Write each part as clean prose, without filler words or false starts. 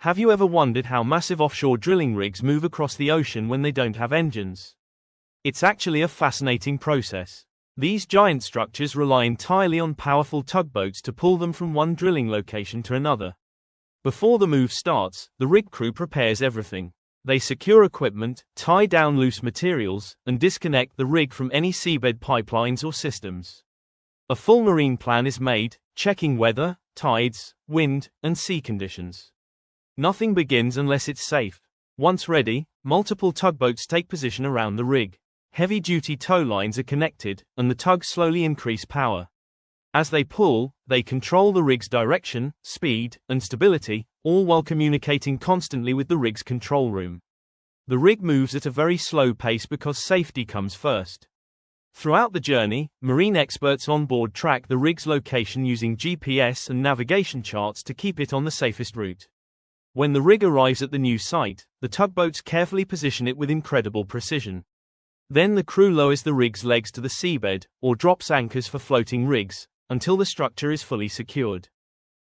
Have you ever wondered how massive offshore drilling rigs move across the ocean when they don't have engines? It's actually a fascinating process. These giant structures rely entirely on powerful tugboats to pull them from one drilling location to another. Before the move starts, the rig crew prepares everything. They secure equipment, tie down loose materials, and disconnect the rig from any seabed pipelines or systems. A full marine plan is made, checking weather, tides, wind, and sea conditions. Nothing begins unless it's safe. Once ready, multiple tugboats take position around the rig. Heavy-duty tow lines are connected, and the tugs slowly increase power. As they pull, they control the rig's direction, speed, and stability, all while communicating constantly with the rig's control room. The rig moves at a very slow pace because safety comes first. Throughout the journey, marine experts on board track the rig's location using GPS and navigation charts to keep it on the safest route. When the rig arrives at the new site, the tugboats carefully position it with incredible precision. Then the crew lowers the rig's legs to the seabed, or drops anchors for floating rigs, until the structure is fully secured.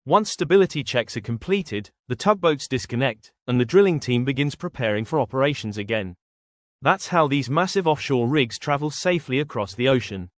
Once stability checks are completed, the tugboats disconnect, and the drilling team begins preparing for operations again. That's how these massive offshore rigs travel safely across the ocean.